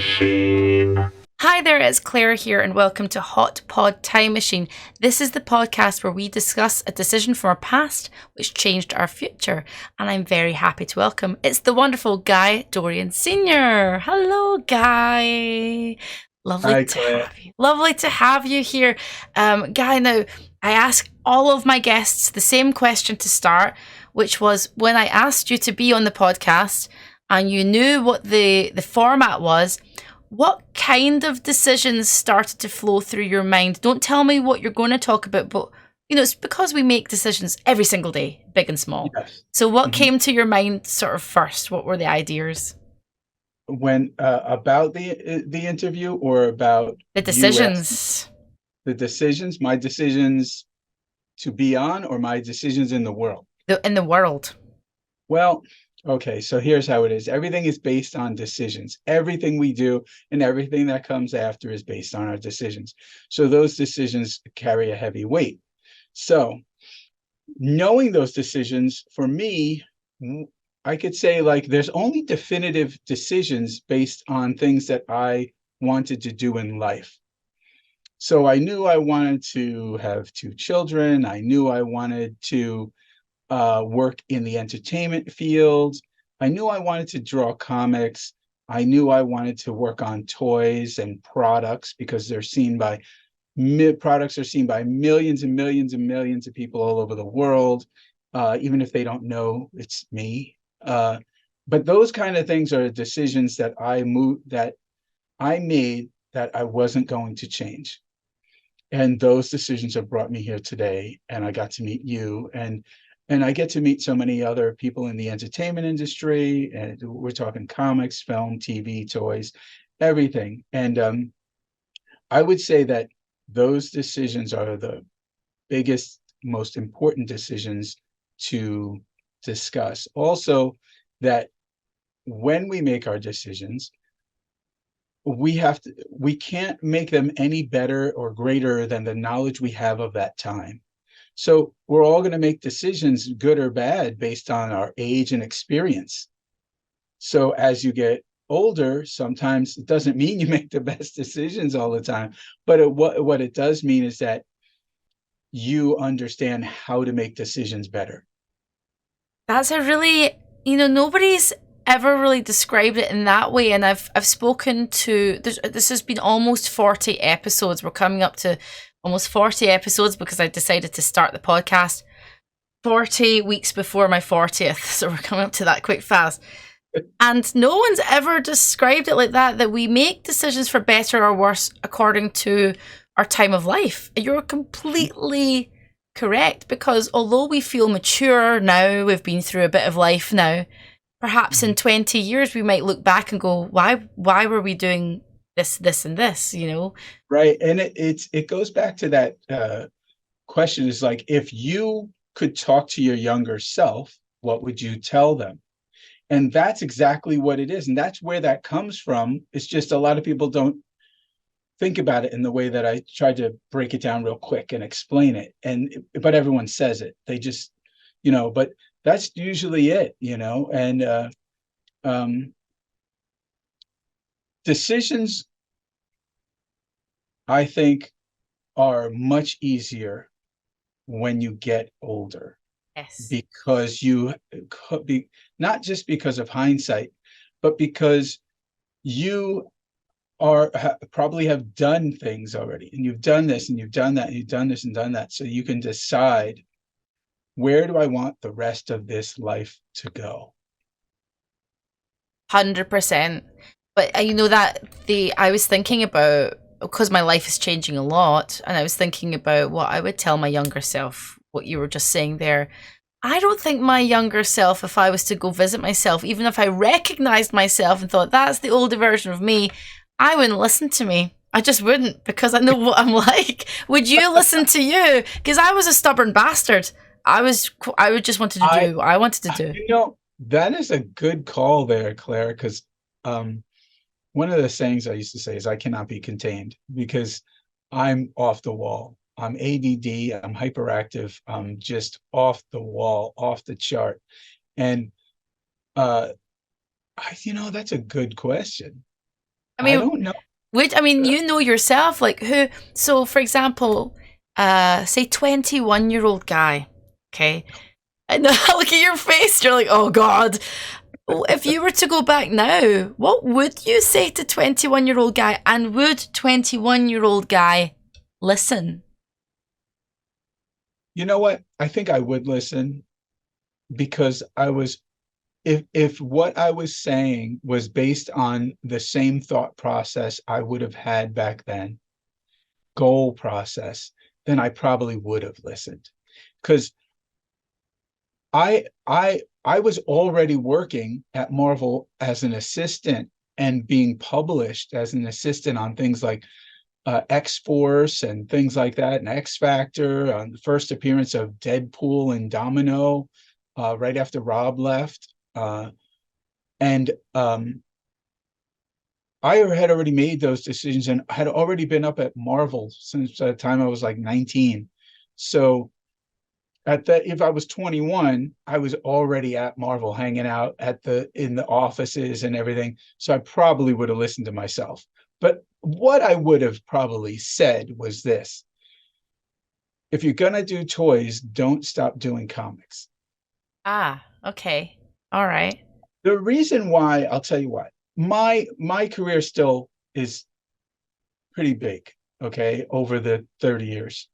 Machine. Hi there, it's Claire here, and welcome to Hot Pod Time Machine. This is the podcast where we discuss a decision from our past which changed our future, and I'm very happy to welcome it's the wonderful Guy Dorian Sr. Hello, Guy. Lovely Hi, to Claire. have you. Lovely to have you here, Guy. Now, I ask all of my guests the same question to start, which was when I asked you to be on the podcast, and you knew what the format was. What kind of decisions started to flow through your mind? Don't tell me what you're going to talk about, but it's because we make decisions every single day, big and small. Yes. So, what Mhm. came to your mind sort of first? What were the ideas? When about the interview or about The you asking decisions the decisions, my decisions to be on or my decisions in the world? in the world. Well, okay, so here's how it is. Everything is based on decisions. Everything we do and everything that comes after is based on our decisions. So those decisions carry a heavy weight. So knowing those decisions for me, I could say like there's only definitive decisions based on things that I wanted to do in life. So I knew I wanted to have two children. I knew I wanted to work in the entertainment field. I knew I wanted to draw comics. I knew I wanted to work on toys and products because they're seen by products are seen by millions and millions and millions of people all over the world, even if they don't know it's me. But those kind of things are decisions that I made that I wasn't going to change. And those decisions have brought me here today. And I got to meet you and I get to meet so many other people in the entertainment industry. And we're talking comics, film, TV, toys, everything. And I would say that those decisions are the biggest, most important decisions to discuss. Also, that when we make our decisions, we can't make them any better or greater than the knowledge we have of that time. So we're all going to make decisions, good or bad, based on our age and experience. So as you get older, sometimes it doesn't mean you make the best decisions all the time, but what it does mean is that you understand how to make decisions better. That's a really, nobody's ever really described it in that way. And I've spoken to this has been almost 40 episodes. We're coming up to almost 40 episodes because I decided to start the podcast 40 weeks before my 40th. So we're coming up to that quite fast. And no one's ever described it like that we make decisions for better or worse according to our time of life. You're completely correct because although we feel mature now, we've been through a bit of life now, perhaps in 20 years we might look back and go, why were we doing this and this? Right. And it goes back to that question is like, if you could talk to your younger self, what would you tell them? And that's exactly what it is. And that's where that comes from. It's just a lot of people don't think about it in the way that I tried to break it down real quick and explain it. But everyone says it. They just, but that's usually it, and decisions, I think, are much easier when you get older Yes. because you could be not just because of hindsight, but because you probably have done things already, and you've done this and you've done that and you've done this and done that, so you can decide, where do I want the rest of this life to go? 100%. But I was thinking about, because my life is changing a lot, and I was thinking about what I would tell my younger self, what you were just saying there. I don't think my younger self, if I was to go visit myself, even if I recognized myself and thought that's the older version of me, I wouldn't listen to me. I just wouldn't because I know what I'm like. Would you listen to you? Because I was a stubborn bastard. I would just wanted to I do what I wanted to do. that is a good call there, Claire, because um one of the sayings I used to say is I cannot be contained because I'm off the wall. I'm ADD, I'm hyperactive, I'm just off the wall, off the chart. And that's a good question. I I mean, don't know. you know yourself, like who, so for example, say 21-year-old guy, okay? And look at your face, you're like, oh God. If you were to go back now, what would you say to 21-year-old guy? And would 21-year-old guy listen? You know what? I think I would listen because I was if what I was saying was based on the same thought process I would have had back then, goal process, then I probably would have listened. Because I was already working at Marvel as an assistant and being published as an assistant on things like X Force and things like that, and X Factor, on the first appearance of Deadpool and Domino, right after Rob left. And I had already made those decisions and had already been up at Marvel since the time I was like 19. So at that, if I was 21, I was already at Marvel hanging out at the in the offices and everything. So I probably would have listened to myself. But what I would have probably said was this: if you're gonna do toys, don't stop doing comics. Ah, okay. All right. The reason why, I'll tell you what, my career still is pretty big, okay, over the 30 years.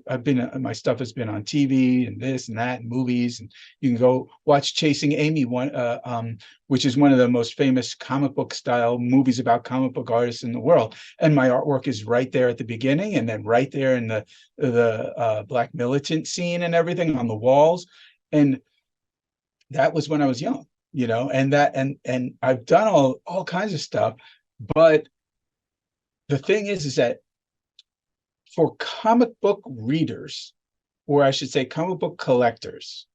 I've been, my stuff has been on TV and this and that and movies, and you can go watch Chasing Amy, which is one of the most famous comic book style movies about comic book artists in the world. And my artwork is right there at the beginning, and then right there in the Black militant scene and everything on the walls. And that was when I was young, and I've done all kinds of stuff, but the thing is that for comic book readers, or I should say comic book collectors,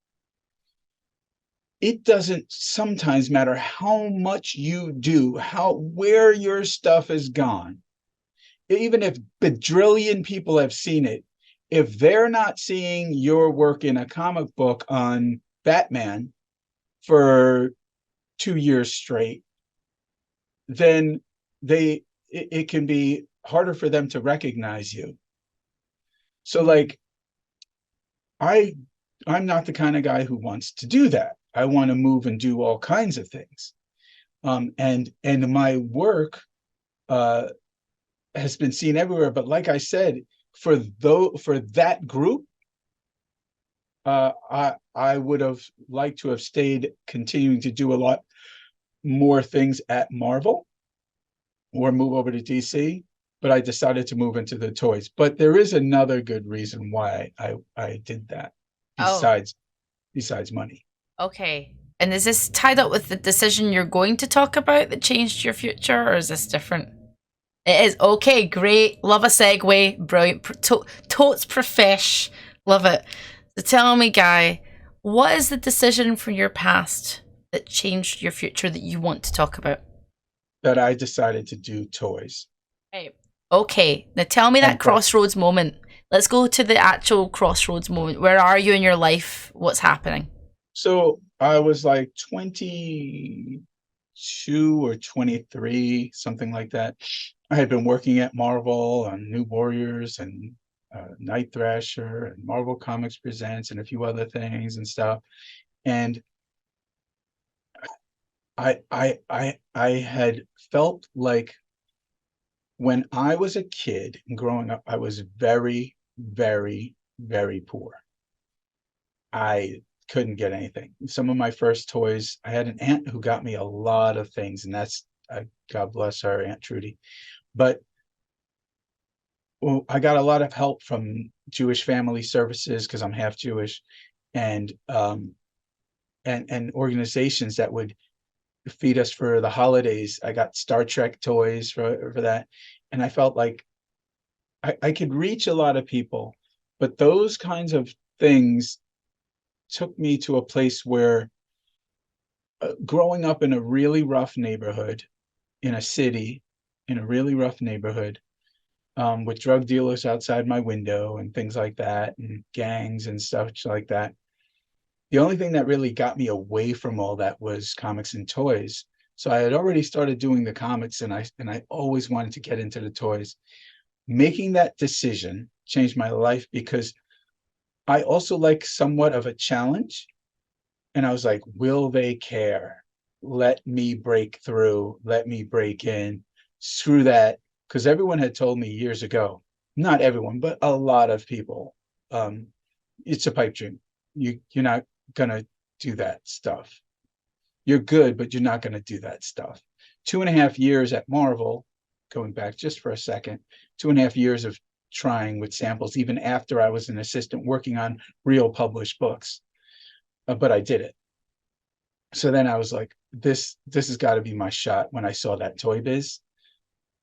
it doesn't sometimes matter how much you do, where your stuff has gone. Even if bajillion people have seen it, if they're not seeing your work in a comic book on Batman for 2 years straight, then it can be harder for them to recognize you. So like I I'm not the kind of guy who wants to do that. I want to move and do all kinds of things. And my work uh has been seen everywhere. But like I said, for that group, I would have liked to have stayed continuing to do a lot more things at Marvel or move over to DC, but I decided to move into the toys. But there is another good reason why I did that Oh, besides money. okay. And is this tied up with the decision you're going to talk about that changed your future, or is this different? It is. Okay, great. Love a segue. Brilliant. Totes profesh. Love it. So tell me, Guy, what is the decision from your past that changed your future that you want to talk about? That I decided to do toys. Right. Okay, now tell me that And crossroads moment. Let's go to the actual crossroads moment. Where are you in your life? What's happening? so I was like 22 or 23, something like that. I had been working at Marvel on New Warriors and Night Thrasher and Marvel Comics Presents and a few other things and stuff. And I had felt like when I was a kid and growing up, I was very, very, very poor. I couldn't get anything. Some of my first toys, I had an aunt who got me a lot of things, and that's God bless her, Aunt Trudy. But well, I got a lot of help from Jewish Family Services because I'm half Jewish, and and organizations that would feed us for the holidays. I got Star Trek toys for that, and I felt like I could reach a lot of people, but those kinds of things took me to a place where growing up in a really rough neighborhood, in a city, in a really rough neighborhood, with drug dealers outside my window and things like that, and gangs and stuff like that. The only thing that really got me away from all that was comics and toys. So I had already started doing the comics, and I always wanted to get into the toys. Making that decision changed my life because I also like somewhat of a challenge. And I was like, will they care? Let me break through. Let me break in. Screw that. Because everyone had told me years ago, not everyone, but a lot of people, um, it's a pipe dream. You're not gonna do that stuff. You're good, but you're not gonna do that stuff. 2.5 years at Marvel, going back just for a second, 2.5 years of trying with samples, even after I was an assistant working on real published books. But I did it. So then I was like, this has got to be my shot when I saw that Toy Biz.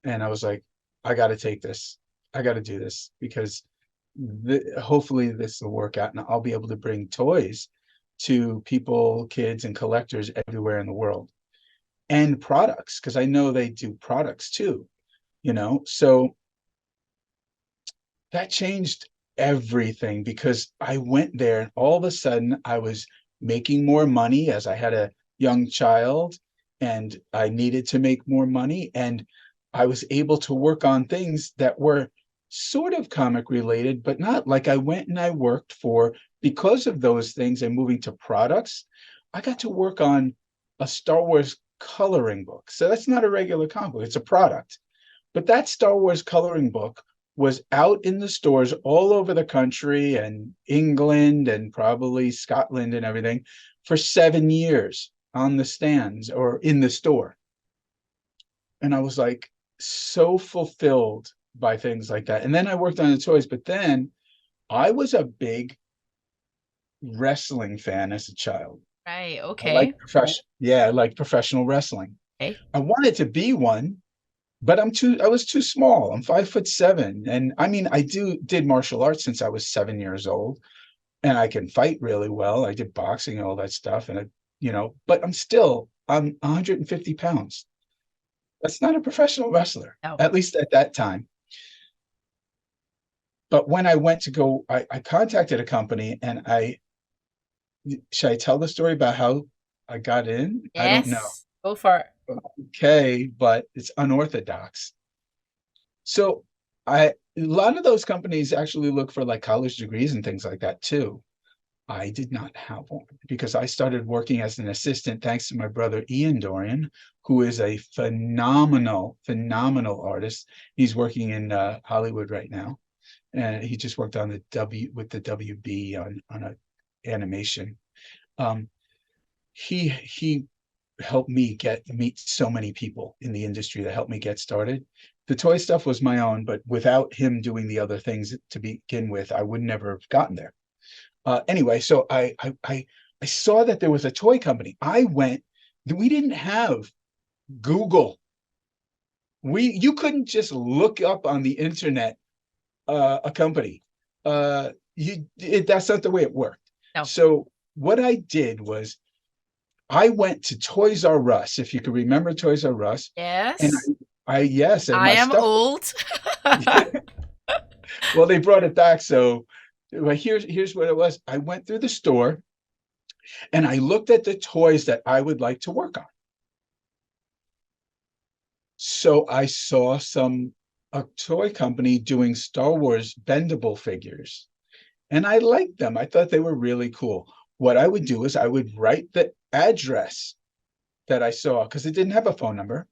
And I was like, I got to take this. I got to do this because hopefully this will work out and I'll be able to bring toys to people, kids, and collectors everywhere in the world, and products, because I know they do products too, you know? So that changed everything because I went there and all of a sudden I was making more money as I had a young child and I needed to make more money. And I was able to work on things that were sort of comic related, but not like I went and I worked for, because of those things and moving to products, I got to work on a Star Wars coloring book. So that's not a regular comic book, it's a product. But that Star Wars coloring book was out in the stores all over the country and England and probably Scotland and everything for 7 years on the stands or in the store. And I was like so fulfilled by things like that. And then I worked on the toys, but then I was a big wrestling fan as a child. Right. I like Okay. yeah, I like professional wrestling. Okay. I wanted to be one, but I was too small. I'm 5'7". And I mean, did martial arts since I was 7 years old, and I can fight really well. I did boxing and all that stuff. And but I'm 150 pounds. That's not a professional wrestler, No. at least at that time. But when I went to go, I contacted a company and should I tell the story about how I got in? I don't know. Yes. Go for it. Okay, but it's unorthodox. So a lot of those companies actually look for like college degrees and things like that too. I did not have one because I started working as an assistant thanks to my brother Ian Dorian, who is a phenomenal, phenomenal artist. He's working in Hollywood right now, and he just worked on the WB on a animation. Um, he helped me meet so many people in the industry that helped me get started. The toy stuff was my own, but without him doing the other things to begin with, I would never have gotten there. Anyway, so I saw that there was a toy company. I went. We didn't have Google. You couldn't just look up on the internet a company. That's not the way it worked. No. So what I did was I went to Toys R Us, if you can remember Toys R Us, and Yes. yes, and I my am stuff. old. Well, they brought it back. So, well, here's what it was. I went through the store and I looked at the toys that I would like to work on. So I saw a toy company doing Star Wars bendable figures, and I liked them. I thought they were really cool. What I would do is I would write the address that I saw because it didn't have a phone number.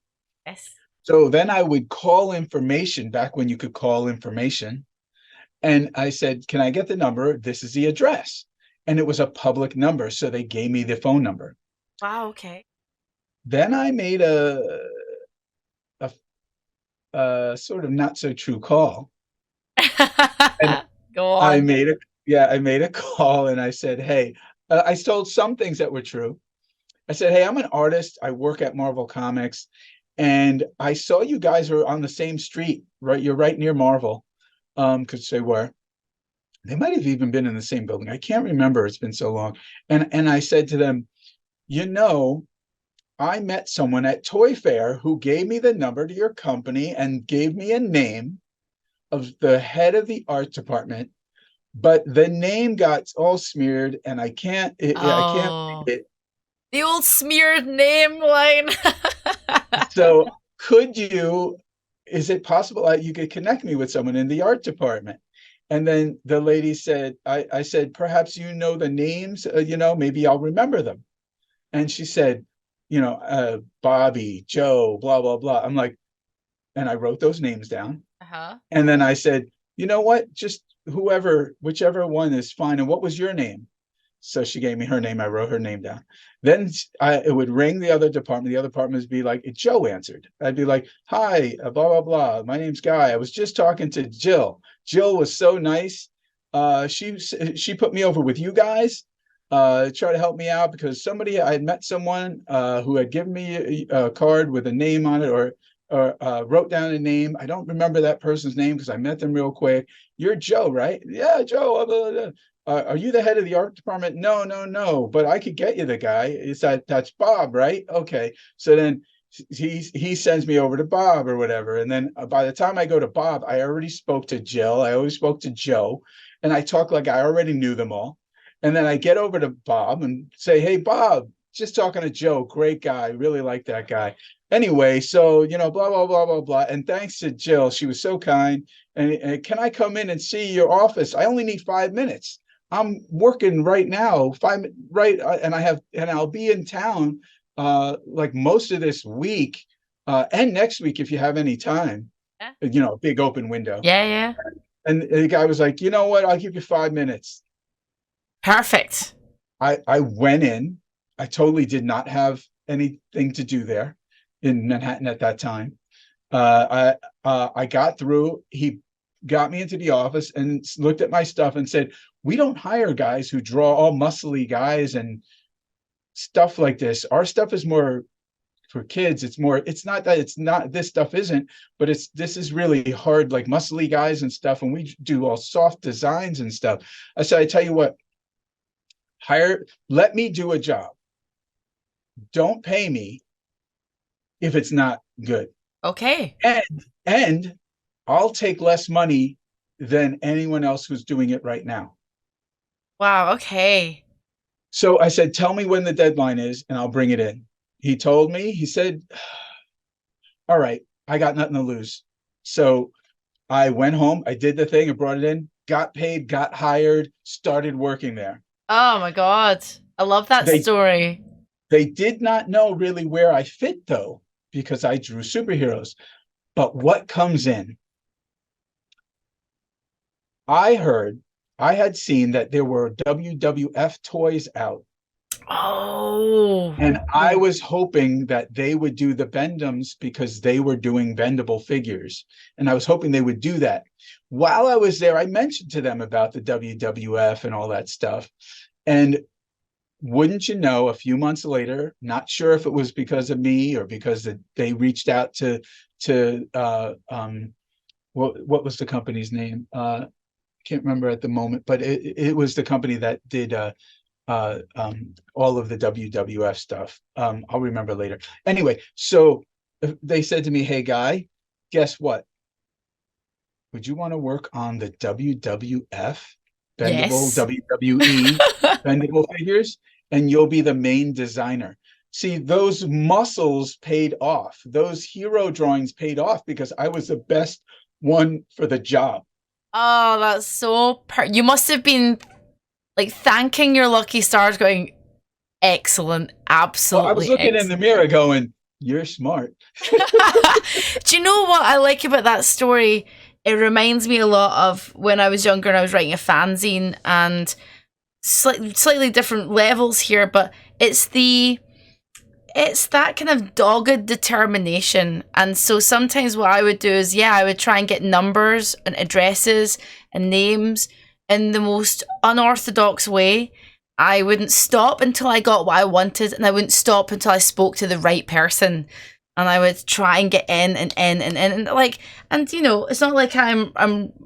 Yes. So then I would call information back when you could call information. And I said, can I get the number? This is the address. And it was a public number. So they gave me the phone number. Wow. Okay. Then I made a, a sort of not so true call. And Go I on. made I made a call and I said, hey, I told some things that were true. I said, hey, I'm an artist. I work at Marvel Comics. And I saw you guys are on the same street, right? You're right near Marvel. Because they were. They might have even been in the same building. I can't remember. It's been so long. And I said to them, I met someone at Toy Fair who gave me the number to your company and gave me a name of the head of the art department, but the name got all smeared and I can't Oh. read it. The old smeared name line. So is it possible that you could connect me with someone in the art department? And then the lady said, I said, perhaps you know the names, maybe I'll remember them. And she said, Bobby, Joe, blah, blah, blah. I'm like, and I wrote those names down. Uh-huh. And then I said, you know what? Just whichever one is fine. And what was your name? So she gave me her name. I wrote her name down. Then it would ring the other department. The other department would be like, Joe answered. I'd be like, hi, blah, blah, blah. My name's Guy. I was just talking to Jill. Jill was so nice. She put me over with you guys, try to help me out because I had met someone who had given me a card with a name on it or wrote down a name. I don't remember that person's name because I met them real quick. You're Joe, right? Yeah, Joe. Blah, blah, blah. Are you the head of the art department? No, no, no. But I could get you the guy. That's Bob, right? Okay. So then he sends me over to Bob or whatever. And then by the time I go to Bob, I already spoke to Jill. I always spoke to Joe, and I talk like I already knew them all. And then I get over to Bob and say, hey, Bob, just talking to Joe. Great guy. Really like that guy. Anyway, so, blah, blah, blah, blah, blah. And thanks to Jill, she was so kind. And can I come in and see your office? I only need 5 minutes. I'm working right now, and I'll be in town like most of this week and next week if you have any time. Yeah. A big open window. Yeah, yeah. And the guy was like, you know what? I'll give you 5 minutes. Perfect. I went in. I totally did not have anything to do there in Manhattan at that time. I got through. He got me into the office and looked at my stuff and said, we don't hire guys who draw all muscly guys and stuff like this. Our stuff is more for kids. It's not that it's not, this stuff isn't, but this is really hard, like muscly guys and stuff. And we do all soft designs and stuff. I said, I tell you what, let me do a job. Don't pay me if it's not good. Okay. And I'll take less money than anyone else who's doing it right now. Wow. Okay. So I said, tell me when the deadline is and I'll bring it in. He told me, he said, all right, I got nothing to lose. So I went home, I did the thing, I brought it in, got paid, got hired, started working there. Oh my God. I love that story. They did not know really where I fit though, because I drew superheroes. But what comes in? I had seen that there were WWF toys out. Oh. And I was hoping that they would do the Bendums because they were doing bendable figures. And I was hoping they would do that. While I was there, I mentioned to them about the WWF and all that stuff. And wouldn't you know, a few months later, not sure if it was because of me or because they reached out to what was the company's name? Can't remember at the moment, but it was the company that did all of the WWF stuff. I'll remember later. Anyway, so they said to me, hey, Guy, guess what? Would you want to work on the WWF, bendable WWE bendable figures? And you'll be the main designer. See, those muscles paid off. Those hero drawings paid off because I was the best one for the job. Oh, that's so you must have been like thanking your lucky stars going, excellent, absolutely. Well, I was looking in the mirror going, you're smart. Do you know what I like about that story? It reminds me a lot of when I was younger and I was writing a fanzine, and slightly different levels here, but it's that kind of dogged determination. And so sometimes what I would do is, I would try and get numbers and addresses and names in the most unorthodox way. I wouldn't stop until I got what I wanted, and I wouldn't stop until I spoke to the right person. And I would try and get in and like, and it's not like I'm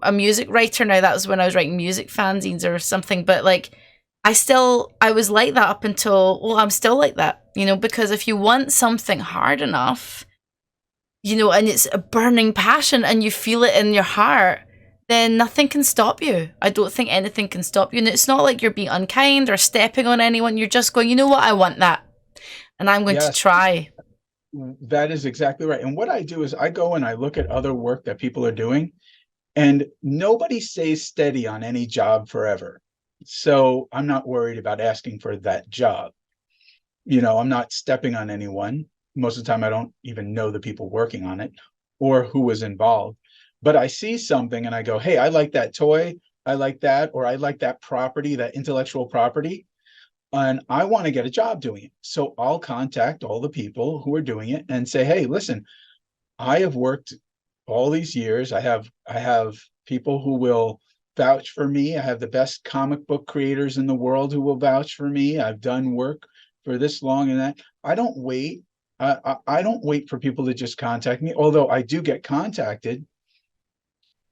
a music writer now. That was when I was writing music fanzines or something, but like I was like that up until, I'm still like that, because if you want something hard enough, and it's a burning passion and you feel it in your heart, then nothing can stop you. I don't think anything can stop you. And it's not like you're being unkind or stepping on anyone. You're just going, you know what? I want that. and I'm going to Yes, try. that is exactly right. And what I do is I go and I look at other work that people are doing, and nobody stays steady on any job forever. So I'm not worried about asking for that job. I'm not stepping on anyone. Most of the time, I don't even know the people working on it or who was involved. But I see something and I go, hey, I like that toy. I like that, or I like that property, that intellectual property, and I want to get a job doing it. So I'll contact all the people who are doing it and say, hey, listen, I have worked all these years. I have people who will vouch for me. I have the best comic book creators in the world who will vouch for me. I've done work for this long and that. I don't wait. I don't wait for people to just contact me, although I do get contacted.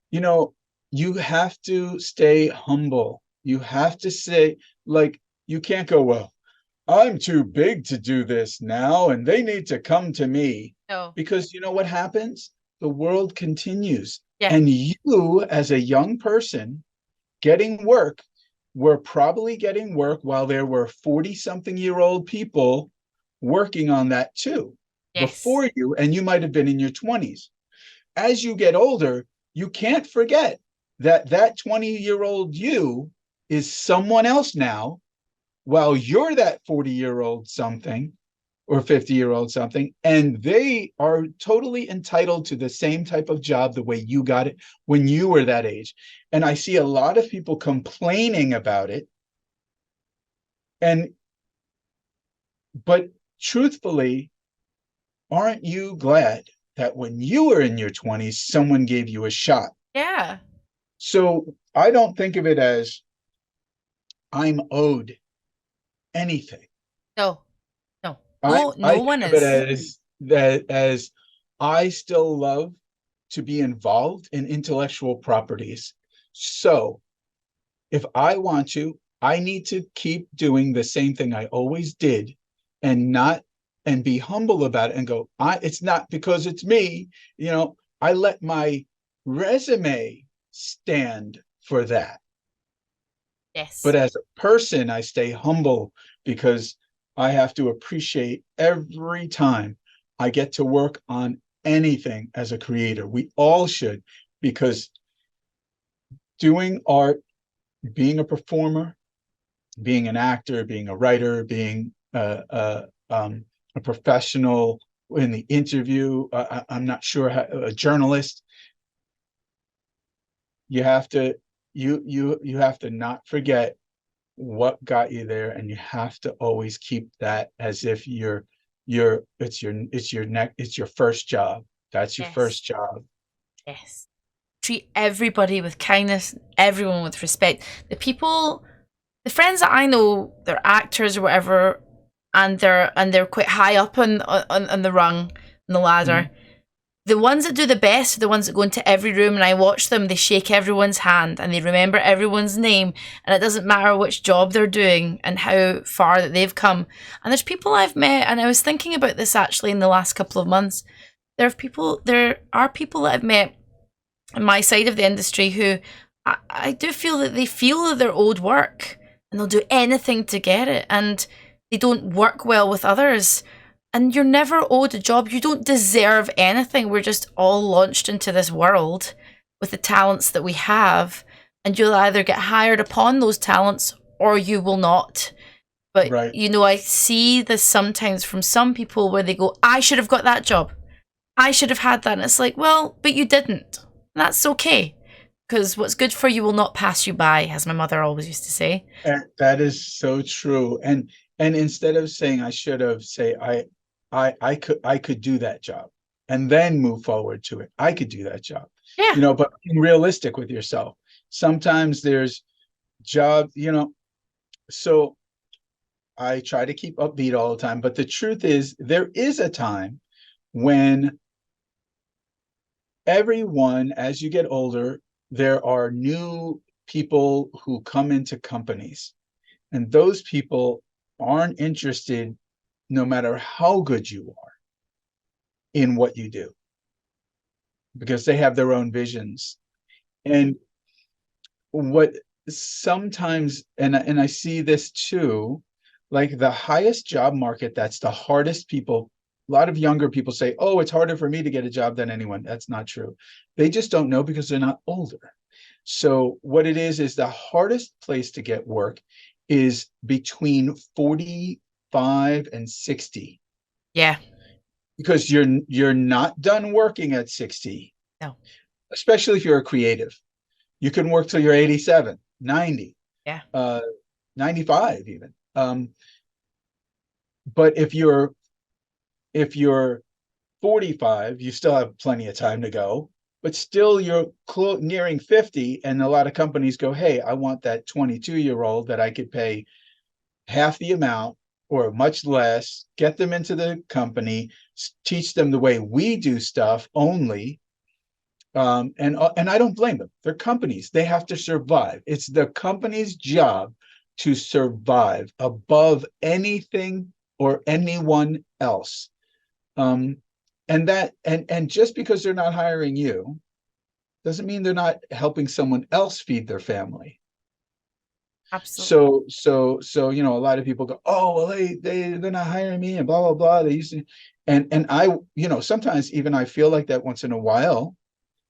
You know, you have to stay humble. You have to say, like, you can't go, well, I'm too big to do this now, and they need to come to me. No. Because you know what happens? The world continues. Yeah. And you, as a young person getting work, were probably getting work while there were 40 something year old people working on that too Yes. before you, and you might have been in your 20s. As you get older, you can't forget that that 20-year-old you is someone else now while you're that 40-year-old something or 50-year-old something, and they are totally entitled to the same type of job the way you got it when you were that age. And I see a lot of people complaining about it. And, but truthfully, aren't you glad that when you were in your 20s, someone gave you a shot? Yeah. So I don't think of it as I'm owed anything. No. No. I No. I No think one of it is. as I still love to be involved in intellectual properties. So if I want to, I need to keep doing the same thing I always did and not and be humble about it and go, it's not because it's me. I let my resume stand for that. But Yes. as a person, I stay humble because I have to appreciate every time I get to work on anything as a creator. We all should, because doing art, being a performer, being an actor, being a writer, being a professional in the interview, I'm not sure how, a journalist, you have to you have to not forget what got you there, and you have to always keep that as if it's your first job. That's your Yes. first job. Yes. Treat everybody with kindness, everyone with respect. The friends that I know, they're actors or whatever, and they're quite high up on the rung, on the ladder. Mhm. The ones that do the best are the ones that go into every room, and I watch them. They shake everyone's hand and they remember everyone's name, and it doesn't matter which job they're doing and how far that they've come. And there's people I've met, and I was thinking about this actually in the last couple of months. There are people that I've met on my side of the industry who I do feel that they feel that they're owed work and they'll do anything to get it, and they don't work well with others. And you're never owed a job. You don't deserve anything. We're just all launched into this world with the talents that we have, and you'll either get hired upon those talents or you will not. But Right. I see this sometimes from some people where they go, I should have got that job. I should have had that. And it's like, well, but you didn't. And that's okay. Because what's good for you will not pass you by, as my mother always used to say. And that is so true. And instead of saying I should have, say I could do that job, and then move forward to it. I could do that job. Yeah. But being realistic with yourself. Sometimes there's job, so I try to keep upbeat all the time, but the truth is there is a time when everyone, as you get older, there are new people who come into companies, and those people aren't interested, no matter how good you are, in what you do, because they have their own visions. And what sometimes, and I see this too, Like the highest job market, that's the hardest people. A lot of younger people say, oh, it's harder for me to get a job than anyone. That's not true. They just don't know because they're not older. So what it is the hardest place to get work is between 45 and 60, Yeah. because you're not done working at 60, No. especially if you're a creative. You can work till you're 87, 90, Yeah. uh, 95 even. But if you're 45, you still have plenty of time to go, but still you're nearing 50. And a lot of companies go, hey, I want that 22-year-old that I could pay half the amount or much less, get them into the company, teach them the way we do stuff only. And I don't blame them. They're companies. They have to survive. It's the company's job to survive above anything or anyone else. Um, and just because they're not hiring you doesn't mean they're not helping someone else feed their family. Absolutely. So a lot of people go, oh well, they're not hiring me and blah blah blah. They used to, and I, sometimes even I feel like that once in a while,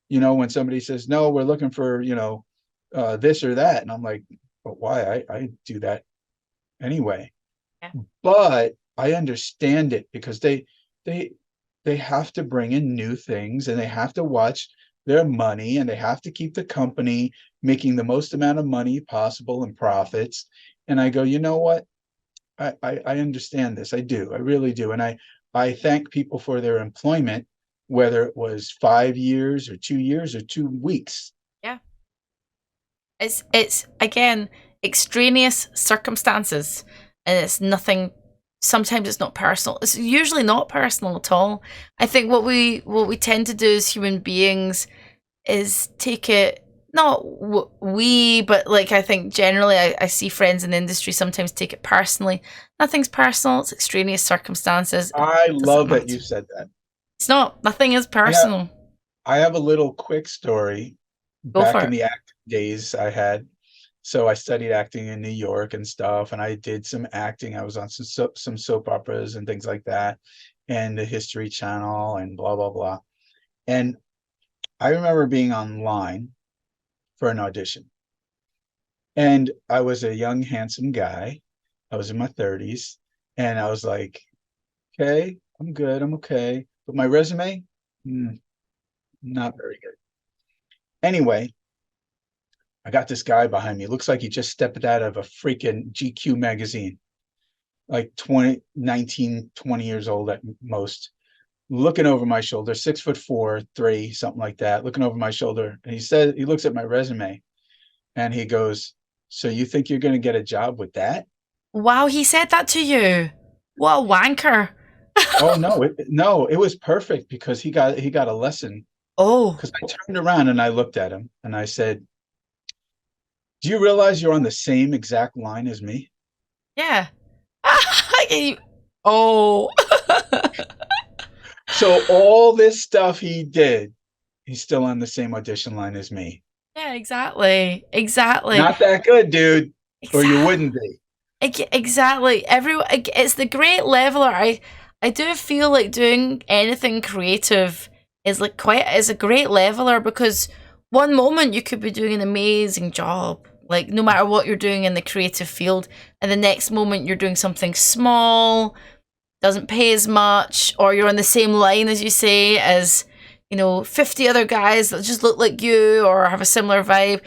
when somebody says, no, we're looking for, this or that. And I'm like, but why? I do that anyway. Yeah. But I understand it because they they have to bring in new things, and they have to watch their money, and they have to keep the company making the most amount of money possible and profits. And I go, you know what? I understand this. I do. I really do. And I thank people for their employment, whether it was 5 years or 2 years or 2 weeks. Yeah. It's again extraneous circumstances, and it's nothing. Sometimes it's not personal. It's usually not personal at all. I think what we tend to do as human beings is take it, not we, but like I think generally I see friends in the industry sometimes take it personally. Nothing's personal. It's extraneous circumstances. It I doesn't love that matter. you said that. It's not. Nothing is I have personal. I have a little quick story. Go Back for in it. the acting days I had, so I studied acting in New York and stuff, and I did some acting. I was on some soap operas and things like that, and the History Channel and blah blah blah. And I remember being online for an audition, and I was a young handsome guy. I was in my 30s, and I was like, okay, I'm good, I'm okay, but my resume, mm, not very good. Anyway, I got this guy behind me. It looks like he just stepped out of a freaking GQ magazine, like 20, 19, 20 years old at most, looking over my shoulder, 6'4", 3, something like that, looking over my shoulder. And he looks at my resume and he goes, so you think you're going to get a job with that? Wow, he said that to you. What a wanker. Oh no, no, it was perfect because he got a lesson. Oh, Because I turned around and I looked at him and I said, do you realize you're on the same exact line as me? yeah. Oh. So all this stuff he did, he's still on the same audition line as me. Yeah, exactly. Exactly. Not that good, dude, or you Exactly. wouldn't be. Exactly. It's the great leveler. I do feel like doing anything creative is a great leveler, because one moment you could be doing an amazing job, like no matter what you're doing in the creative field, and the next moment you're doing something small, doesn't pay as much, or you're on the same line as you say as 50 other guys that just look like you or have a similar vibe.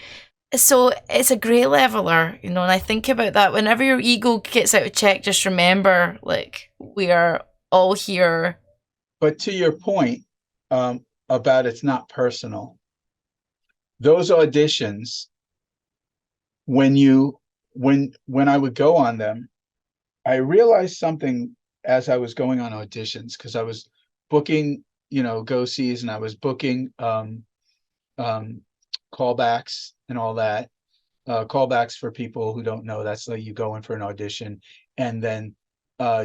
So it's a great leveler, and I think about that whenever your ego gets out of check. Just remember, like, we are all here. But to your point, about it's not personal, those auditions, when you when I would go on them, I realized something as I was going on auditions, because I was booking, go sees, and I was booking um, callbacks and all that. Callbacks, for people who don't know, that's like you go in for an audition and then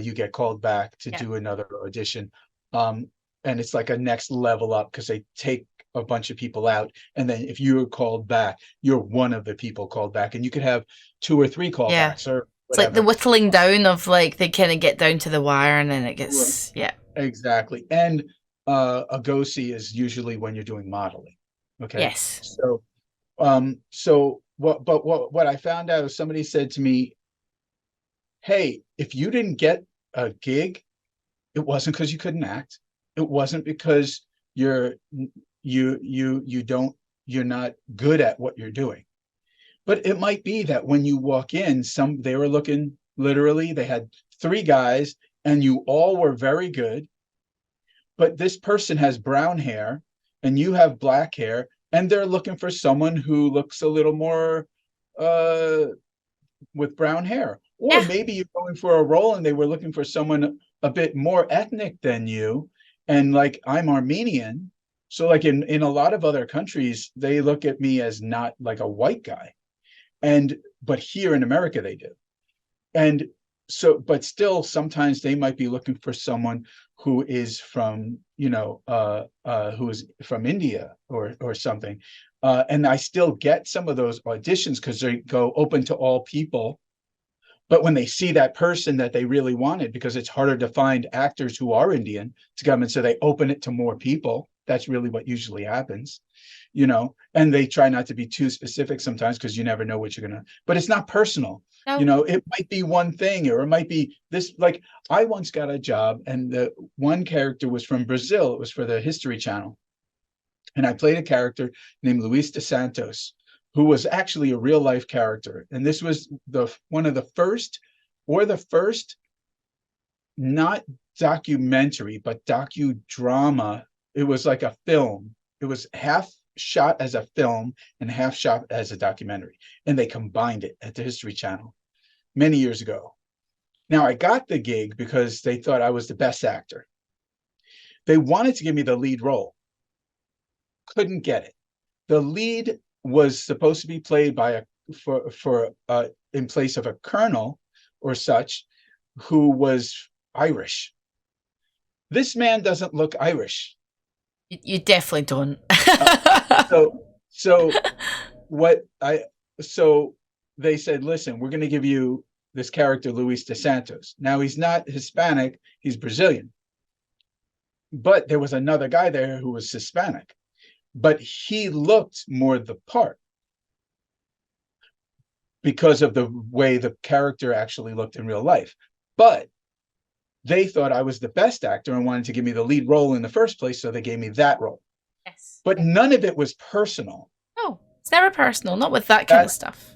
you get called back to Yeah, do another audition. Um, and it's like a next level up because they take a bunch of people out. And then if you're called back, you're one of the people called back. And you could have two or three yeah, callbacks, or It's like the whatever. whittling down of like they kind of get down to the wire and then it Right. gets yeah. Exactly. And a go see is usually when you're doing modeling. Okay. Yes. So what I found out is somebody said to me, hey, if you didn't get a gig, it wasn't because you couldn't act. It wasn't because you're you don't you're not good at what you're doing. But it might be that when you walk in, they were looking literally, they had three guys and you all were very good, but this person has brown hair and you have black hair, and they're looking for someone who looks a little more uh with brown hair. Or Yeah. maybe you're going for a role and they were looking for someone a bit more ethnic than you. And like I'm Armenian. So like in a lot of other countries, they look at me as not like a white guy. And but here in America they do. And so, but still sometimes they might be looking for someone who is from, who is from India or something. And I still get some of those auditions because they go open to all people, but when they see that person that they really wanted, because it's harder to find actors who are Indian to come in, so they open it to more people. That's really what usually happens, and they try not to be too specific sometimes because you never know what you're gonna, but it's not personal. No. It might be one thing or it might be this. Like I once got a job and the one character was from Brazil. It was for the History Channel. And I played a character named Luis de Santos, who was actually a real life character. And this was the one of the first, or the first, not documentary, but docudrama. It was like a film. It was half shot as a film and half shot as a documentary. And they combined it at the History Channel many years ago. Now I got the gig because they thought I was the best actor. They wanted to give me the lead role. Couldn't get it. The lead was supposed to be played by in place of a colonel or such who was Irish. This man doesn't look Irish. You definitely don't. Uh, so so what I so they said, listen, we're going to give you this character Luis de Santos. Now he's not Hispanic, he's Brazilian. But there was another guy there who was Hispanic, but he looked more the part because of the way the character actually looked in real life. But they thought I was the best actor and wanted to give me the lead role in the first place, so they gave me that role. Yes. But none of it was personal. No, it's never personal. Not with that kind of That stuff.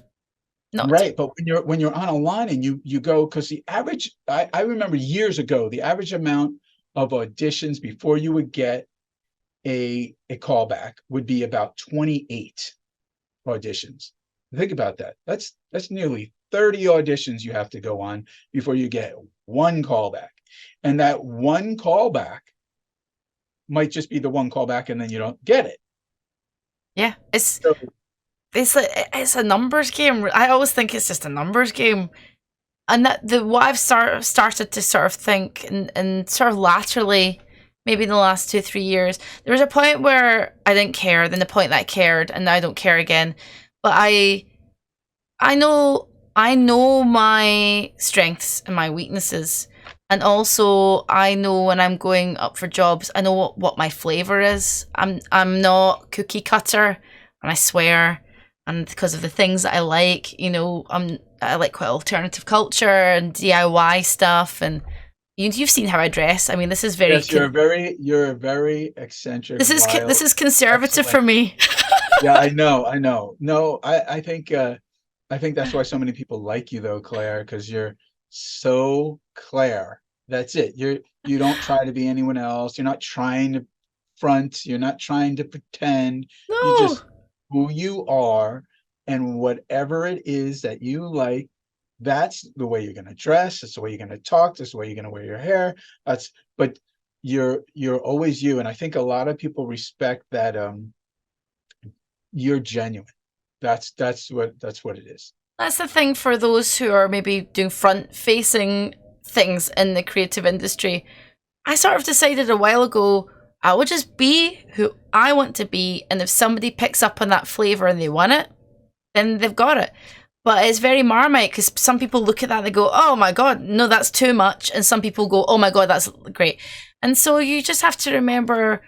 Not at right. all. But when you're on a line and you go, because the average, I remember years ago, the average amount of auditions before you would get a callback would be about 28 auditions. Think about that. That's nearly 30 auditions you have to go on before you get one callback. And that one callback might just be the one callback and then you don't get it. Yeah, So, it's a numbers game. I always think it's just a numbers game, and that the what I've started to sort of think and sort of laterally, maybe in the last 2 3 years, there was a point where I didn't care, then the point that I cared, and now I don't care again. But I know my strengths and my weaknesses. And also I know when I'm going up for jobs, I know what my flavor is. I'm not cookie cutter, and I swear. And because of the things that I like, I like quite alternative culture and DIY stuff. And you've seen how I dress. I mean, this is very yes, you're a very eccentric, this wild, is conservative for excellent. me. Yeah, I know. No, I think that's why so many people like you though, Claire, because you're so Claire. That's it. You don't try to be anyone else. You're not trying to front. You're not trying to pretend. You No. just who you are, and whatever it is that you like, that's the way you're gonna dress. That's the way you're gonna talk. That's the way you're gonna wear your hair. But you're always you, and I think a lot of people respect that. You're genuine. That's what it is. That's the thing for those who are maybe doing front facing things in the creative industry. I sort of decided a while ago I will just be who I want to be, and if somebody picks up on that flavor and they want it, then they've got it. But it's very Marmite because some people look at that and they go, "Oh my god, no, that's too much," and some people go, "Oh my god, that's great." And so you just have to remember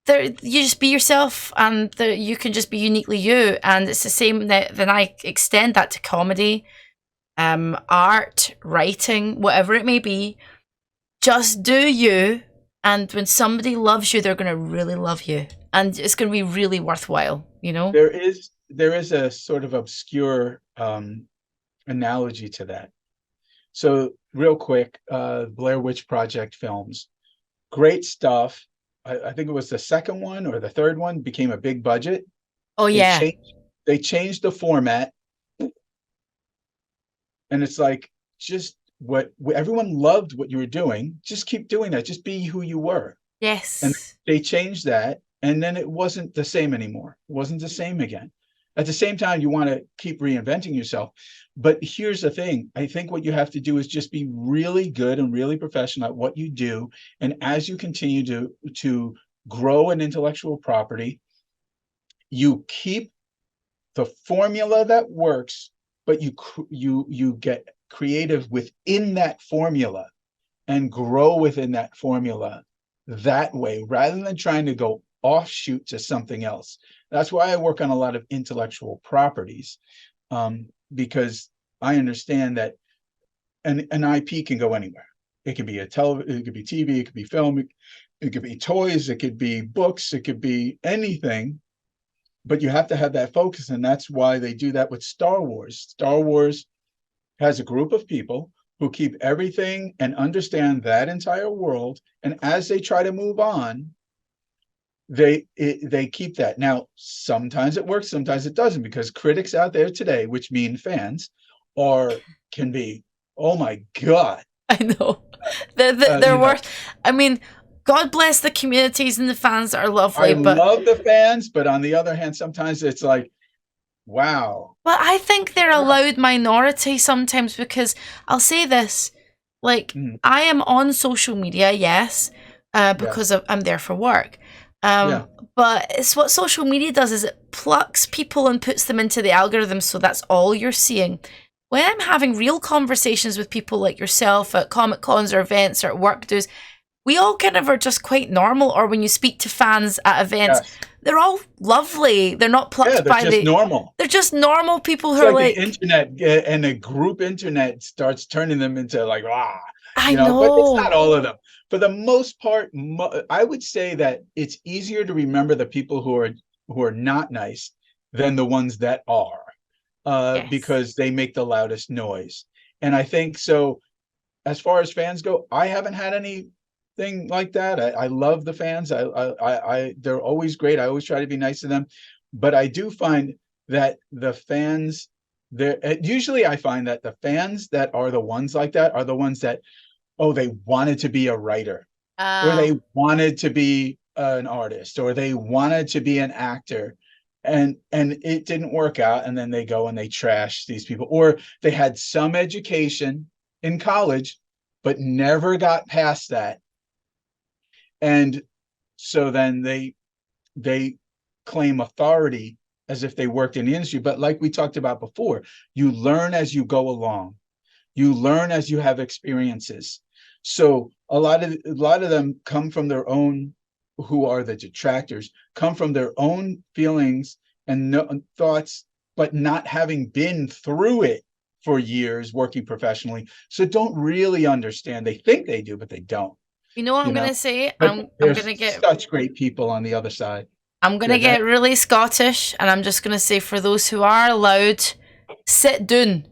that you just be yourself, and that you can just be uniquely you. And it's the same that then I extend that to comedy, art, writing, whatever it may be. Just do you, and when somebody loves you, they're gonna really love you, and it's gonna be really worthwhile. You know? There is a sort of obscure analogy to that. So real quick, Blair Witch Project films, great stuff. I think it was the second one or the third one became a big budget. Oh They yeah. changed they changed the format, and it's like, just what everyone loved what you were doing. Just keep doing that. Just be who you were. And Yes. they changed that, and then it wasn't the same anymore. It wasn't the same again. At the same time, you want to keep reinventing yourself. But here's the thing. I think what you have to do is just be really good and really professional at what you do. And as you continue to grow an intellectual property, you keep the formula that works, but you get creative within that formula and grow within that formula that way, rather than trying to go offshoot to something else. That's why I work on a lot of intellectual properties, because I understand that an IP can go anywhere. It could be it could be TV, it could be film, it could be toys, it could be books, it could be anything. But you have to have that focus, and that's why they do that with Star Wars. Star Wars has a group of people who keep everything and understand that entire world, and as they try to move on, they keep that. Now, sometimes it works, sometimes it doesn't, because critics out there today, which mean fans, are can be, oh my god, I know. They're you know, worth. I mean, God bless the communities and the fans that are I lovely, love the fans, but on the other hand, sometimes it's like, wow. but I think they're a loud minority sometimes because I'll say this, like Mm, I am on social media, yes, because yes, I'm there for work. yeah, But it's what social media does is it plucks people and puts them into the algorithm, so that's all you're seeing. When I'm having real conversations with people like yourself at Comic Cons or events or at work do's, we all kind of are just quite normal. Or when you speak to fans at events, yes, they're all lovely. They're not yeah, plucked they're by just the. normal. They're just normal people who It's are like the like, internet, and a group internet starts turning them into like, ah, I but it's not know. all of them. For the most part, I would say that it's easier to remember the people who are not nice than the ones that are, Yes. because they make the loudest noise. And I think so. As far as fans go, I haven't had anything like that. I love the fans. They're always great. I always try to be nice to them, but I do find that the fans, there usually I find that the fans that are the ones like that are the ones that, oh, they wanted to be a writer, or Uh, they wanted to be an artist, or they wanted to be an actor, and it didn't work out, and then they go and they trash these people, or they had some education in college but never got past that, and so then they claim authority as if they worked in the industry. But like we talked about before, you learn as you go along, you learn as you have experiences. So a lot of them come from their own, who are the detractors, come from their own feelings and thoughts, but not having been through it for years working professionally, so don't really understand. They think they do, but they don't, you know what you I'm know. gonna say? But I'm there's gonna get such great people on the other side. I'm Yeah, gonna guys. get really Scottish, and I'm just gonna say for those who are allowed, sit down,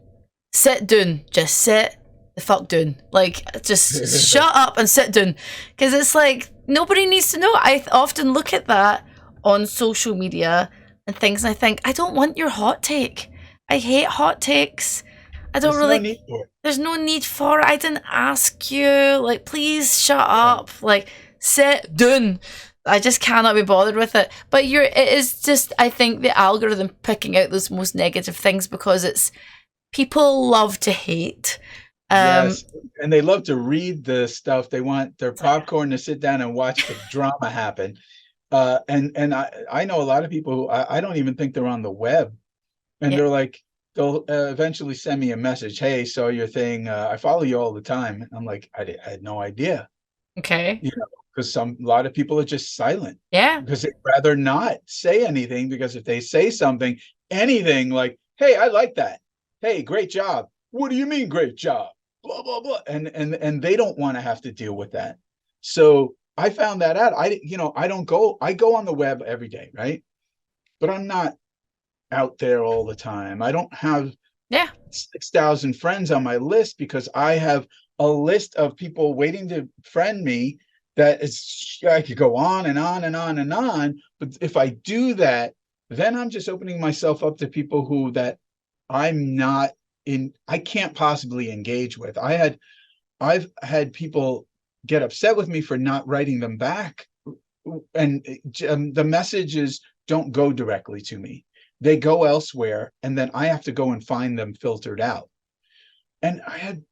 sit down, just sit the fuck down, like just shut up and sit down, because it's like nobody needs to know. I often look at that on social media and things, and I think I don't want your hot take. I hate hot takes. I don't There's no really. need for it. There's no need for it. I didn't ask you. Like, please shut Yeah. up. Like, sit down. I just cannot be bothered with it. But it is just, I think, the algorithm picking out those most negative things because it's people love to hate. Um, Yes, and they love to read the stuff. They want their popcorn to sit down and watch the drama happen. And I know a lot of people who I don't even think they're on the web, and yeah, they're like, they'll eventually send me a message. Hey, saw your thing. I follow you all the time. And I'm like, I had no idea, Okay. you know, because a lot of people are just silent Yeah. because they'd rather not say anything, because if they say something, anything like, hey, I like that. Hey, great job. What do you mean great job? Blah, blah, blah. And they don't want to have to deal with that. So I found that out. I go on the web every day, right? But I'm not out there all the time. I don't have Yeah. 6,000 friends on my list because I have a list of people waiting to friend me that is, I could go on and on and on and on. But if I do that, then I'm just opening myself up to people who that I'm not in, I can't possibly engage with. I've had people get upset with me for not writing them back. And the messages don't go directly to me. They go elsewhere, and then I have to go and find them filtered out. And I had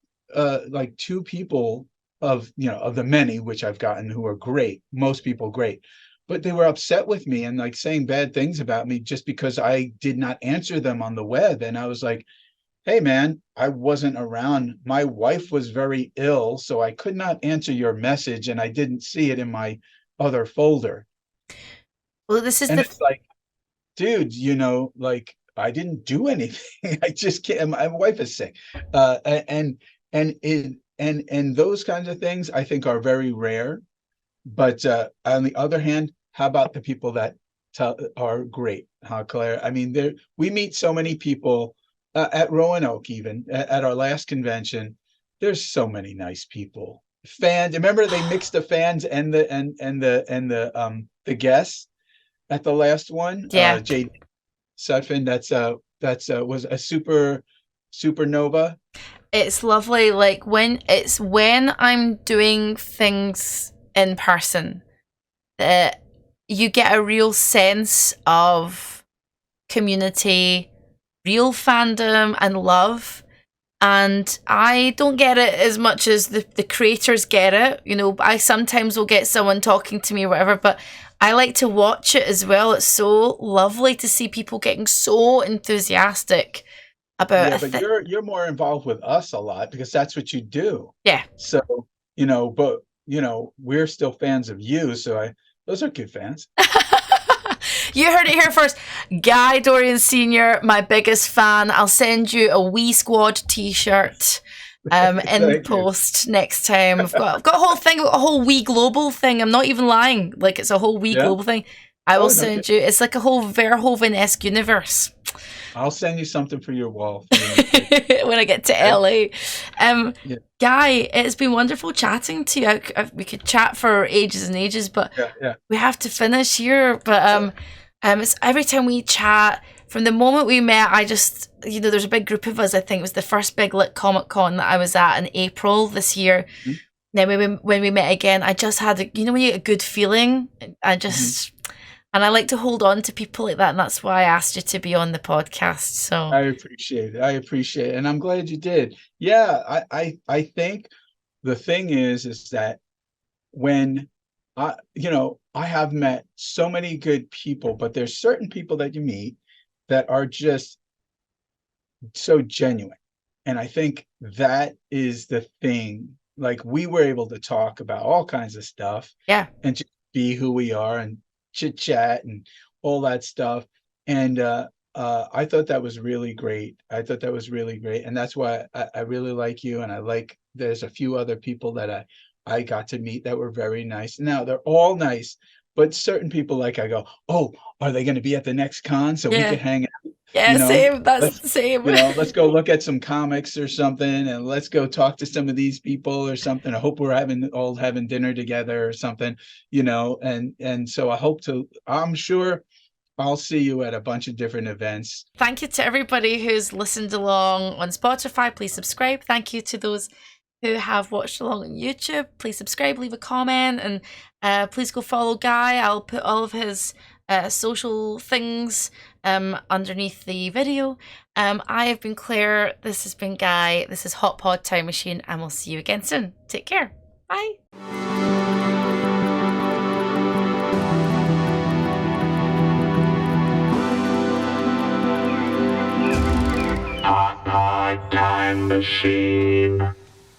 like two people of the many which I've gotten who are great, most people great, but they were upset with me and like saying bad things about me just because I did not answer them on the web. And I was like, hey man, I wasn't around. My wife was very ill, so I could not answer your message, and I didn't see it in my other folder. Well, this is And the it's like, dude, like I didn't do anything. I just can't. My wife is sick, and those kinds of things I think are very rare. But on the other hand, how about the people that are great? Huh, Claire? I mean, we meet so many people at Roanoke, even at our last convention. There's so many nice people. Fans. Remember they mixed the fans and the guests at the last one. yeah. J. Sutphin. That's was a supernova. It's lovely. Like when I'm doing things in person that you get a real sense of community, real fandom and love. And I don't get it as much as the creators get it. You know, I sometimes will get someone talking to me or whatever, but I like to watch it as well. It's so lovely to see people getting so enthusiastic about Yeah, but you're more involved with us a lot because that's what you do. yeah. So, but we're still fans of you. So those are good fans. You heard it here first. Guy Dorian Sr., my biggest fan. I'll send you a Wee Squad t-shirt in post next time. I've got a whole thing, a whole Wee Global thing. I'm not even lying. Like, it's a whole Wee Global thing. I will send you. It's like a whole Verhoeven-esque universe. I'll send you something for your wall when I get to LA. Guy, it's been wonderful chatting to you. We could chat for ages and ages, but we have to finish here. But it's every time we chat, from the moment we met, I just, there's a big group of us. I think it was the first big lit Comic Con that I was at in April this year. Mm-hmm. Then when we met again, I just had when you get a good feeling, I just. Mm-hmm. And I like to hold on to people like that, and that's why I asked you to be on the podcast. So I appreciate it. And I'm glad you did. Yeah, I think the thing is that when I have met so many good people, but there's certain people that you meet that are just so genuine. And I think that is the thing. Like, we were able to talk about all kinds of stuff. Yeah. And just be who we are and chit chat and all that stuff. And I thought that was really great. And that's why I really like you. And there's a few other people that I got to meet that were very nice. Now, they're all nice, but certain people, like, I go, oh, are they going to be at the next con so we can hang out? Yeah, same. That's the same. Let's go look at some comics or something, and let's go talk to some of these people or something. I hope we're having dinner together or something, and so I'm sure I'll see you at a bunch of different events. Thank you to everybody who's listened along on Spotify. Please subscribe. Thank you to those who have watched along on YouTube. Please subscribe, leave a comment, and please go follow Guy. I'll put all of his social things underneath the video. I have been Claire. This has been Guy. This is Hot Pod Time Machine, and we'll see you again soon. Take care. Bye. a time machine.